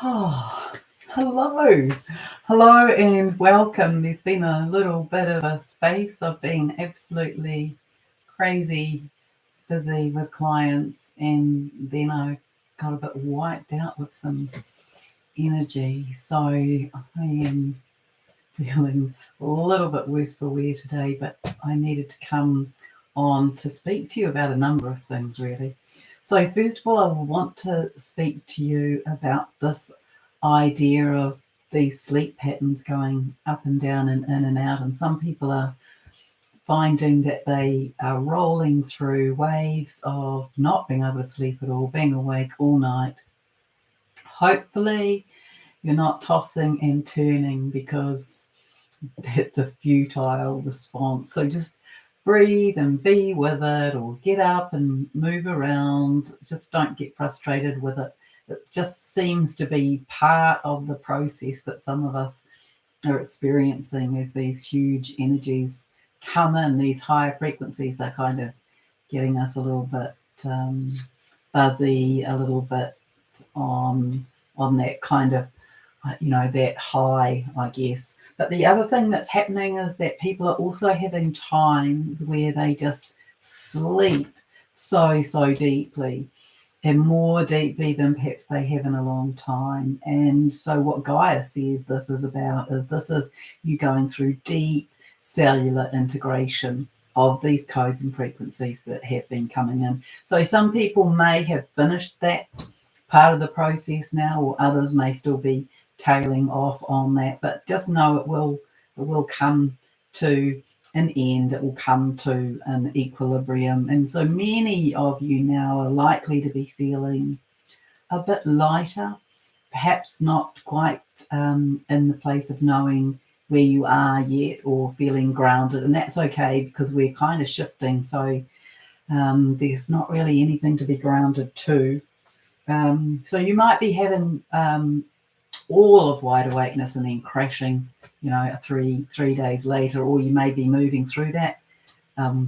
Oh, hello. Hello and welcome. There's been a little bit of a space. I've been absolutely crazy busy with clients, and then I got a bit wiped out with some energy. So I am feeling a little bit worse for wear today, but I needed to come on to speak to you about a number of things, really. So, first of all, I want to speak to you about this idea of these sleep patterns going up and down and in and out. And some people are finding that they are rolling through waves of not being able to sleep at all, being awake all night. Hopefully, you're not tossing and turning because that's a futile response. So just breathe and be with it, or get up and move around. Just don't get frustrated with it. It just seems to be part of the process that some of us are experiencing as these huge energies come in, these higher frequencies. They're kind of getting us a little bit buzzy, a little bit on that kind of that high, I guess. But the other thing that's happening is that people are also having times where they just sleep so deeply, and more deeply than perhaps they have in a long time. And so what Gaia says this is about is you going through deep cellular integration of these codes and frequencies that have been coming in. So some people may have finished that part of the process now, or others may still be tailing off on that, but just know it will come to an end. It will come to an equilibrium. And so many of you now are likely to be feeling a bit lighter, perhaps not quite in the place of knowing where you are yet, or feeling grounded, and that's okay because we're kind of shifting. So there's not really anything to be grounded to. So you might be having all of wide awakeness and then crashing, three days later, or you may be moving through that,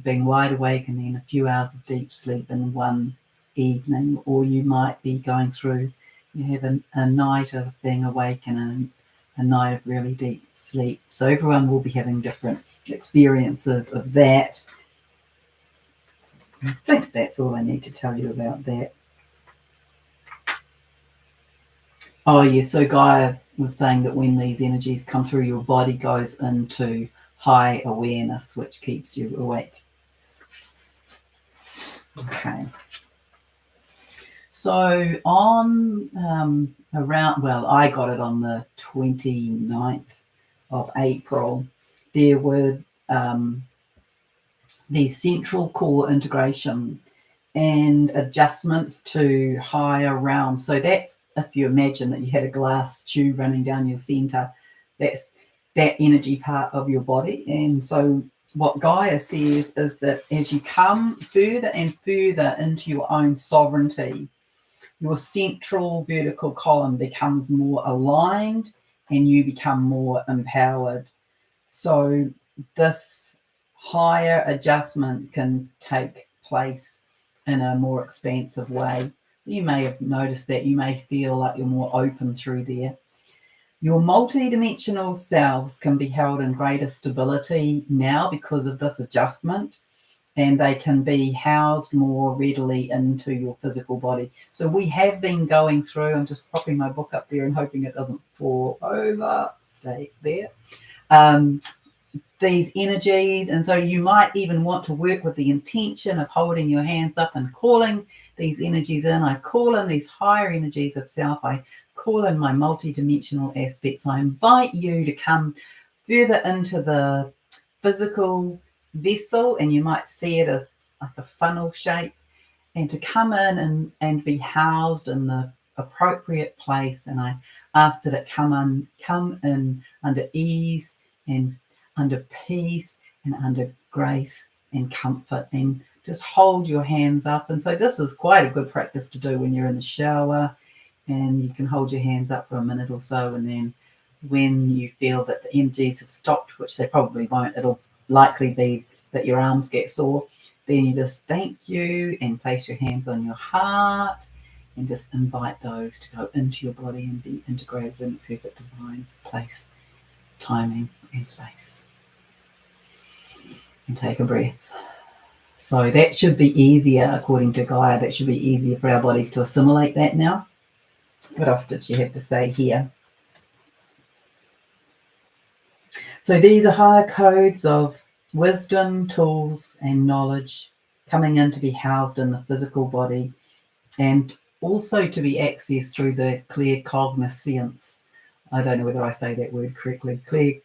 being wide awake and then a few hours of deep sleep in one evening, or you might be going through, you have a night of being awake and a night of really deep sleep. So everyone will be having different experiences of that. I think that's all I need to tell you about that. Oh, yeah. So Gaia was saying that when these energies come through, your body goes into high awareness, which keeps you awake. Okay. So on I got it on the 29th of April. There were these central core integration and adjustments to higher realms. So that's, if you imagine that you had a glass tube running down your center, that's that energy part of your body. And so what Gaia says is that as you come further and further into your own sovereignty, your central vertical column becomes more aligned and you become more empowered. So this higher adjustment can take place in a more expansive way. You may have noticed that. You may feel like you're more open through there. Your multidimensional selves can be held in greater stability now because of this adjustment, and they can be housed more readily into your physical body. So we have been going through, I'm just propping my book up there and hoping it doesn't fall over, stay there, these energies. And so you might even want to work with the intention of holding your hands up and calling these energies in. I call in these higher energies of self. I call in my multidimensional aspects. I invite you to come further into the physical vessel, and you might see it as like a funnel shape, and to come in and be housed in the appropriate place. And I ask that it come in under ease and under peace and under grace and comfort, and just hold your hands up. And so this is quite a good practice to do when you're in the shower, and you can hold your hands up for a minute or so, and then when you feel that the energies have stopped, which they probably won't, it'll likely be that your arms get sore, then you just thank you and place your hands on your heart and just invite those to go into your body and be integrated in perfect divine place, timing, and space. And take a breath. So that should be easier, according to Gaia. That should be easier for our bodies to assimilate that now. What else did she have to say here? So these are higher codes of wisdom, tools, and knowledge coming in to be housed in the physical body, and also to be accessed through the clear cognizance. I don't know whether I say that word correctly. Clear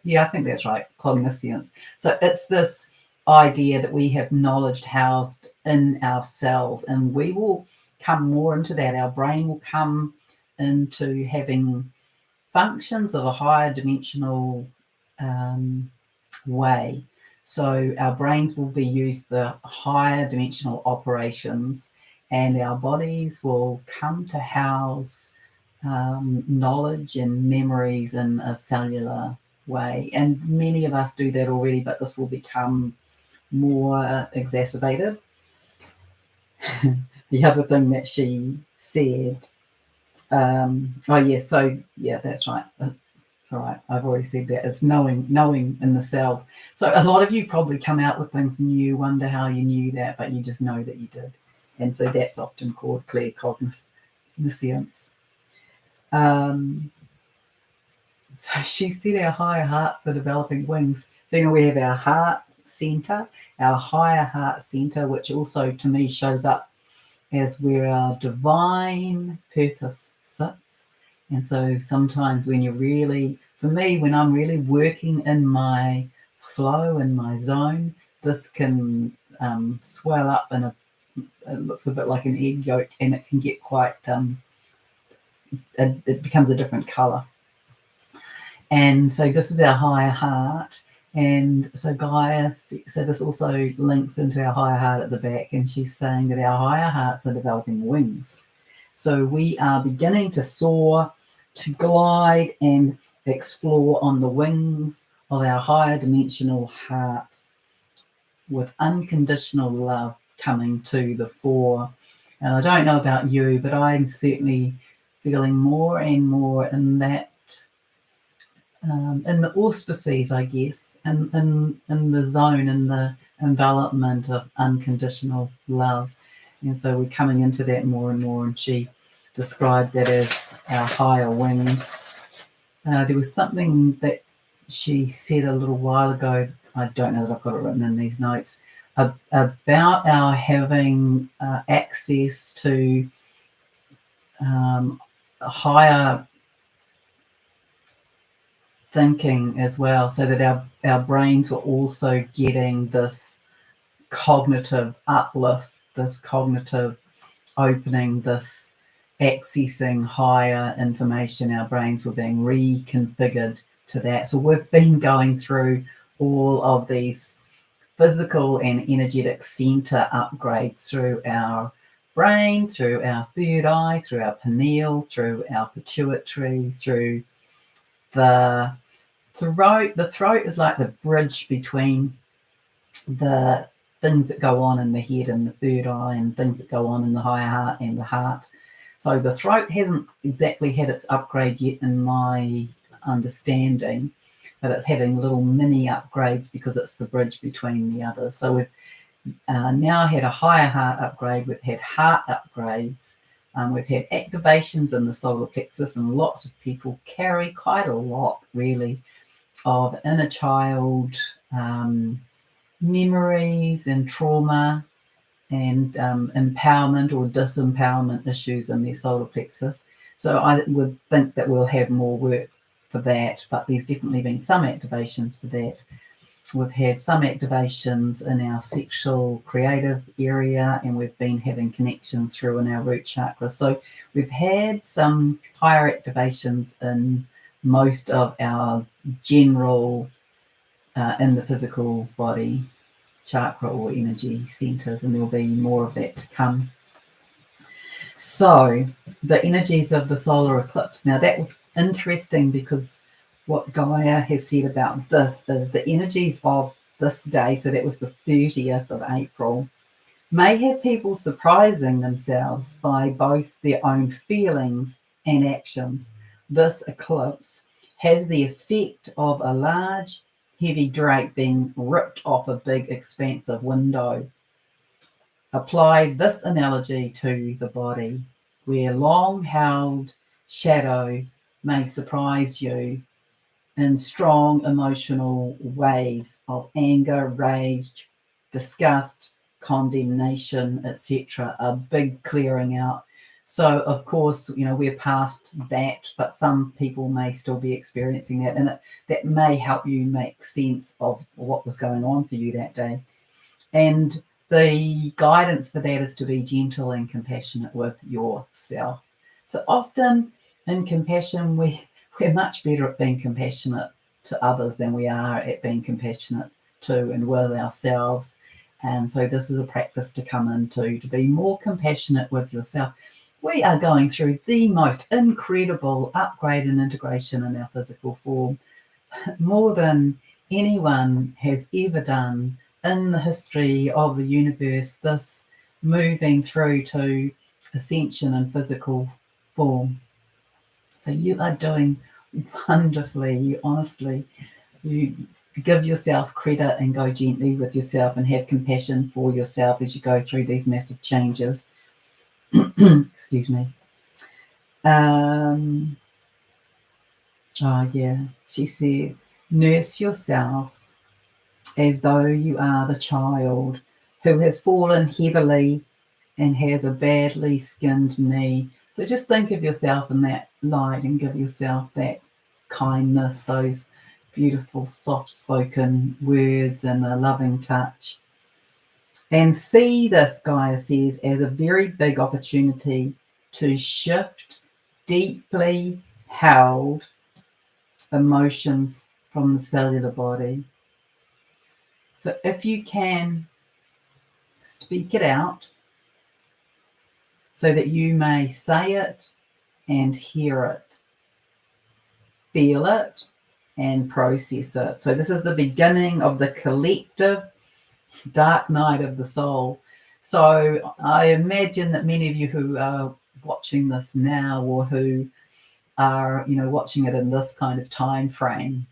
yeah, I think that's right. Cognizance. So it's this idea that we have knowledge housed in our cells, and we will come more into that. Our brain will come into having functions of a higher dimensional way. So our brains will be used for higher dimensional operations, and our bodies will come to house knowledge and memories in a cellular way. And many of us do that already, but this will become more exacerbated. The other thing that she said, that's right. It's all right. I've already said that. It's knowing in the cells. So a lot of you probably come out with things and you wonder how you knew that, but you just know that you did. And so that's often called clear cognizance. So she said our higher hearts are developing wings. So, we have our heart center, our higher heart center, which also to me shows up as where our divine purpose sits. And so sometimes when when I'm really working in my flow, in my zone, this can swell up and it looks a bit like an egg yolk, and it can get quite, it becomes a different color. And so this is our higher heart. And so Gaia, so this also links into our higher heart at the back, and she's saying that our higher hearts are developing wings. So we are beginning to soar, to glide and explore on the wings of our higher dimensional heart, with unconditional love coming to the fore. And I don't know about you, but I'm certainly feeling more and more in that, in the auspices, I guess, and in the zone, in the envelopment of unconditional love. And so we're coming into that more and more, and she described that as our higher wings. There was something that she said a little while ago, I don't know that I've got it written in these notes, about our having access to higher thinking as well, so that our brains were also getting this cognitive uplift, this cognitive opening, this accessing higher information. Our brains were being reconfigured to that. So we've been going through all of these physical and energetic center upgrades through our brain, through our third eye, through our pineal, through our pituitary, through the throat. The throat is like the bridge between the things that go on in the head and the third eye, and things that go on in the higher heart and the heart. So the throat hasn't exactly had its upgrade yet in my understanding, but it's having little mini upgrades because it's the bridge between the others. So we've now had a higher heart upgrade, we've had heart upgrades, we've had activations in the solar plexus, and lots of people carry quite a lot, really, of inner child memories and trauma and empowerment or disempowerment issues in their solar plexus. So I would think that we'll have more work for that, but there's definitely been some activations for that. We've had some activations in our sexual creative area, and we've been having connections through in our root chakra. So we've had some higher activations in most of our general in the physical body chakra or energy centers, and there'll be more of that to come. So the energies of the solar eclipse. Now that was interesting, because what Gaia has said about this is the energies of this day, so that was the 30th of April, may have people surprising themselves by both their own feelings and actions. This eclipse has the effect of a large, heavy drape being ripped off a big, expansive window. Apply this analogy to the body, where long held shadow may surprise you in strong emotional waves of anger, rage, disgust, condemnation, etc. A big clearing out. So, of course, we're past that, but some people may still be experiencing that, and that may help you make sense of what was going on for you that day. And the guidance for that is to be gentle and compassionate with yourself. So often in compassion, we're much better at being compassionate to others than we are at being compassionate to and with ourselves. And so this is a practice to come into, to be more compassionate with yourself. We are going through the most incredible upgrade and integration in our physical form, more than anyone has ever done in the history of the universe, this moving through to ascension in physical form. So you are doing wonderfully, honestly. You give yourself credit and go gently with yourself and have compassion for yourself as you go through these massive changes. Excuse me. Oh, yeah. She said, nurse yourself as though you are the child who has fallen heavily and has a badly skinned knee. So just think of yourself in that light and give yourself that kindness, those beautiful, soft-spoken words and a loving touch. And see this, Gaia says, as a very big opportunity to shift deeply held emotions from the cellular body. So if you can speak it out so that you may say it and hear it, feel it and process it. So this is the beginning of the collective dark night of the soul. So I imagine that many of you who are watching this now, or who are, watching it in this kind of time frame,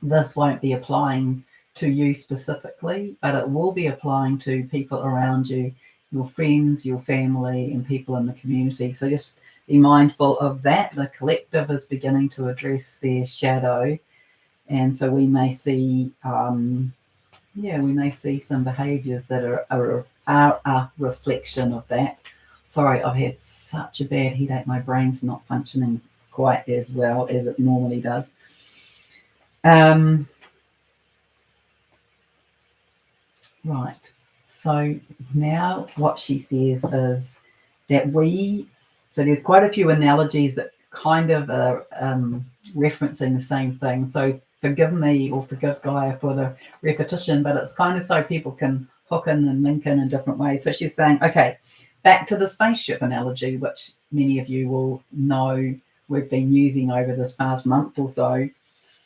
this won't be applying to you specifically, but it will be applying to people around you, your friends, your family, and people in the community. So just be mindful of that. The collective is beginning to address their shadow, and so we may see, some behaviours that are a reflection of that. Sorry, I've had such a bad headache. My brain's not functioning quite as well as it normally does. Right. So now what she says is that so there's quite a few analogies that kind of are referencing the same thing. So forgive me or forgive Gaia for the repetition, but it's kind of so people can hook in and link in different ways. So she's saying, okay, back to the spaceship analogy, which many of you will know we've been using over this past month or so.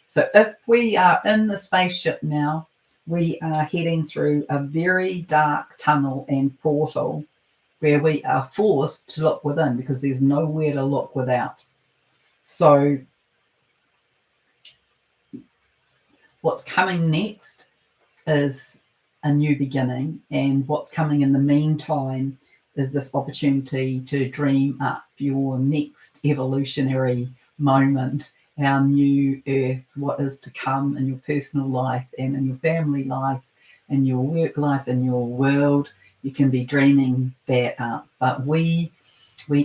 So if we are in the spaceship now, we are heading through a very dark tunnel and portal where we are forced to look within because there's nowhere to look without. So what's coming next is a new beginning, and what's coming in the meantime is this opportunity to dream up your next evolutionary moment, our new earth, what is to come in your personal life and in your family life, in your work life, in your world. You can be dreaming that up, but we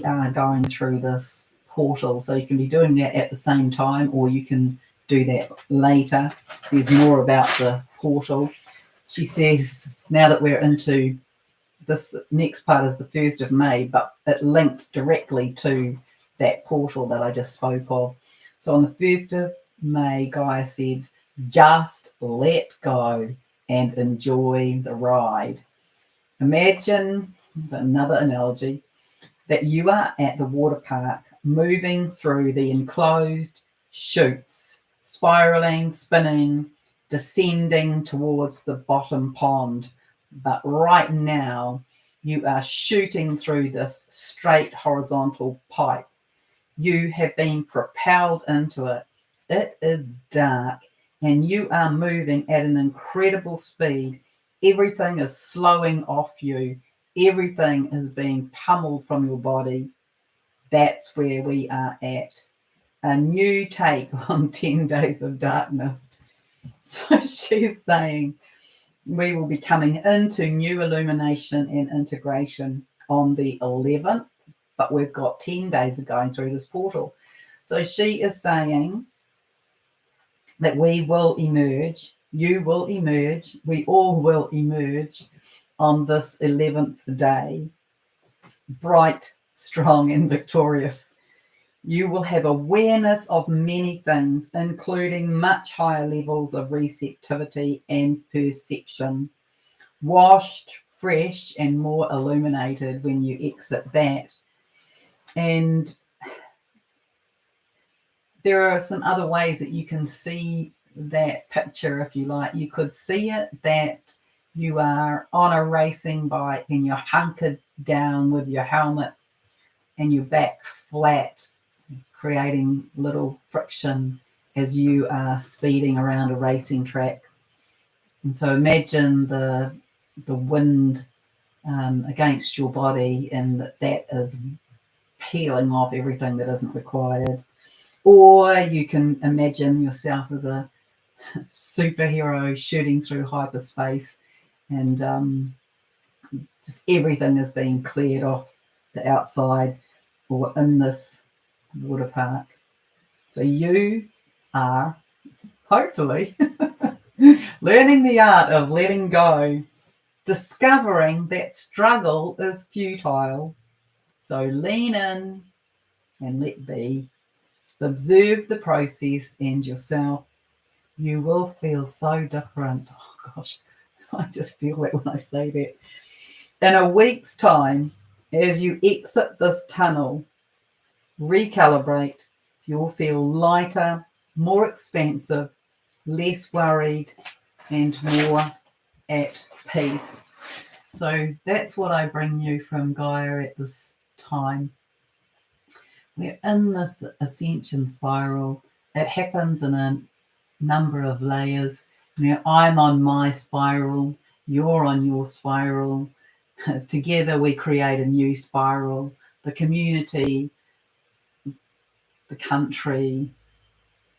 are going through this portal, so you can be doing that at the same time, or you can do that later. There's more about the portal. She says now that we're into this next part is the 1st of May, but it links directly to that portal that I just spoke of. So on the 1st of May, Gaia said, just let go and enjoy the ride. Imagine, another analogy, that you are at the water park moving through the enclosed chutes, spiraling, spinning, descending towards the bottom pond. But right now, you are shooting through this straight horizontal pipe. You have been propelled into it. It is dark and you are moving at an incredible speed. Everything is slowing off you. Everything is being pummeled from your body. That's where we are at. A new take on 10 Days of Darkness. So she's saying we will be coming into new illumination and integration on the 11th, but we've got 10 days of going through this portal. So she is saying that we will emerge, you will emerge, we all will emerge on this 11th day, bright, strong, and victorious. You will have awareness of many things, including much higher levels of receptivity and perception. Washed, fresh, and more illuminated when you exit that. And there are some other ways that you can see that picture, if you like. You could see it that you are on a racing bike and you're hunkered down with your helmet and your back flat, creating little friction as you are speeding around a racing track. And so imagine the wind against your body, and that is peeling off everything that isn't required. Or you can imagine yourself as a superhero shooting through hyperspace, and just everything is being cleared off the outside or in this water park. So you are hopefully learning the art of letting go, discovering that struggle is futile. So lean in and let be. Observe the process and yourself. You will feel so different. Oh gosh, I just feel it when I say that. In a week's time, as you exit this tunnel, recalibrate, you'll feel lighter, more expansive, less worried, and more at peace. So that's what I bring you from Gaia at this time. We're in this ascension spiral. It happens in a number of layers. I'm on my spiral, you're on your spiral. Together we create a new spiral. The community, the country,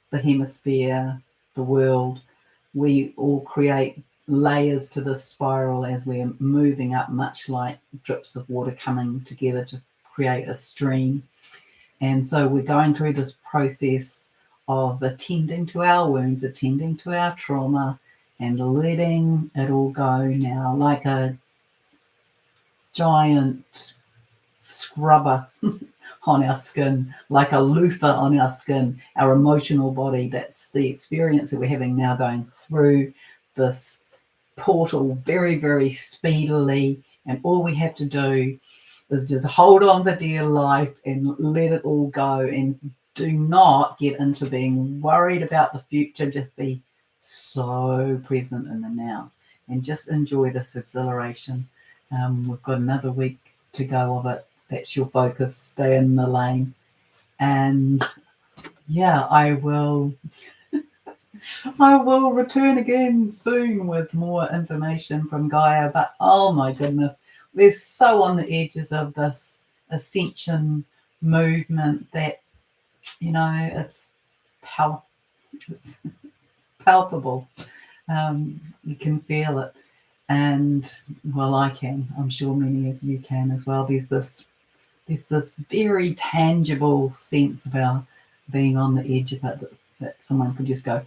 the hemisphere, the world, we all create layers to this spiral as we're moving up, much like drips of water coming together to create a stream. And so we're going through this process of attending to our wounds, attending to our trauma, and letting it all go now, like a giant scrubber on our skin, like a loofah on our skin, our emotional body. That's the experience that we're having now, going through this portal very, very speedily. And all we have to do is just hold on for dear life and let it all go, and do not get into being worried about the future. Just be so present in the now and just enjoy this exhilaration. We've got another week to go of it. That's your focus. Stay in the lane. And yeah, I will return again soon with more information from Gaia. But oh my goodness, we're so on the edges of this ascension movement that, it's palpable. You can feel it. And well, I can. I'm sure many of you can as well. There's this very tangible sense of our being on the edge of it, that someone could just go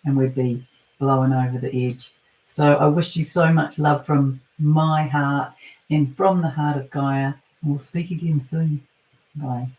and we'd be blown over the edge. So I wish you so much love from my heart and from the heart of Gaia. We'll speak again soon. Bye.